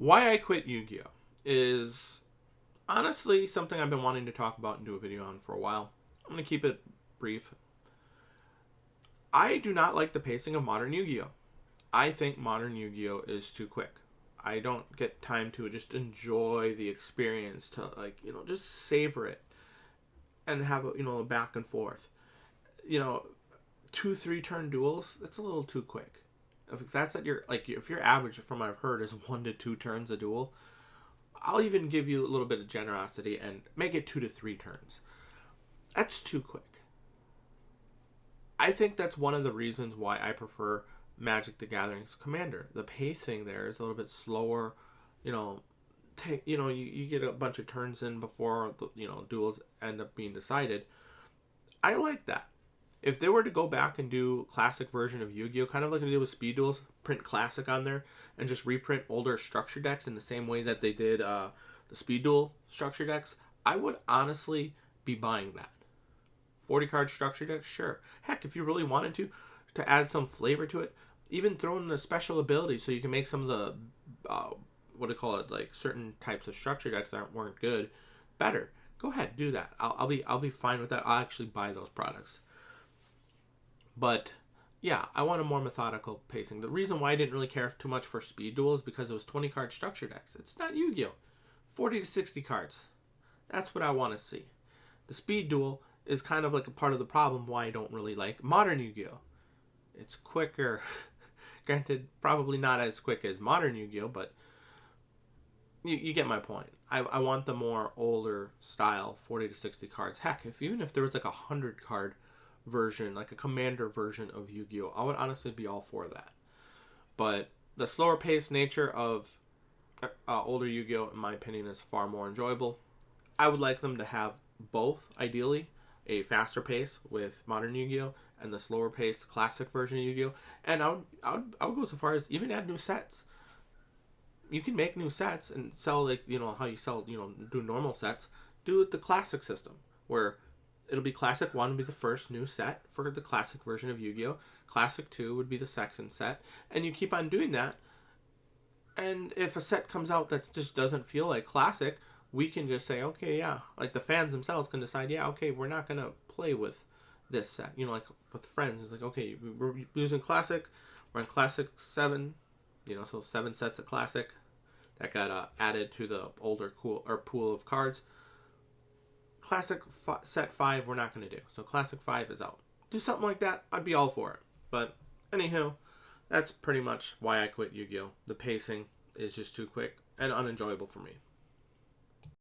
Why I Quit Yugioh is honestly something I've been wanting to talk about and do a video on for a while. I'm going to keep it brief. I do not like the pacing of modern Yu-Gi-Oh! I think modern Yu-Gi-Oh! Is too quick. I don't get time to just enjoy the experience, to just savor it and have a back and forth. 2-3 turn duels, that's a little too quick. If that's at if your average from what I've heard is 1 to 2 turns a duel, I'll even give you a little bit of generosity and make it 2 to 3 turns. That's too quick. I think that's one of the reasons why I prefer Magic the Gathering's Commander. The pacing there is a little bit slower. You get a bunch of turns in before the duels end up being decided. I like that. If they were to go back and do classic version of Yu-Gi-Oh, kind of like they did with Speed Duels, print classic on there and just reprint older structure decks in the same way that they did the Speed Duel structure decks, I would honestly be buying that. 40 card structure deck, sure. Heck, if you really wanted to add some flavor to it, even throw in the special abilities so you can make some of the certain types of structure decks that weren't good better. Go ahead, do that. I'll be fine with that. I'll actually buy those products. But yeah, I want a more methodical pacing. The reason why I didn't really care too much for Speed Duel is because it was 20 card structure decks. It's not Yu-Gi-Oh! 40 to 60 cards. That's what I want to see. The Speed Duel is kind of like a part of the problem why I don't really like modern Yu-Gi-Oh! It's quicker. Granted, probably not as quick as modern Yu-Gi-Oh! But you get my point. I want the more older style 40 to 60 cards. Heck, even if there was like a 100 card version, like a commander version of Yu-Gi-Oh, I would honestly be all for that. But the slower paced nature of older Yu-Gi-Oh, in my opinion, is far more enjoyable. I would like them to have both, ideally, a faster pace with modern Yu-Gi-Oh and the slower paced classic version of Yu-Gi-Oh. And I would go so far as even add new sets. You can make new sets and sell how you sell do normal sets. Do it the classic system where it'll be Classic 1 would be the first new set for the classic version of Yu-Gi-Oh! Classic 2 would be the second set. And you keep on doing that. And if a set comes out that just doesn't feel like classic, we can just say, okay, yeah. Like the fans themselves can decide, yeah, okay, we're not going to play with this set. Like with friends, it's like, okay, we're using classic. We're in Classic 7. So 7 sets of classic that got added to the older pool of cards. Classic set 5 we're not going to do. So Classic 5 is out. Do something like that, I'd be all for it. But anyhow, that's pretty much why I quit Yu-Gi-Oh! The pacing is just too quick and unenjoyable for me.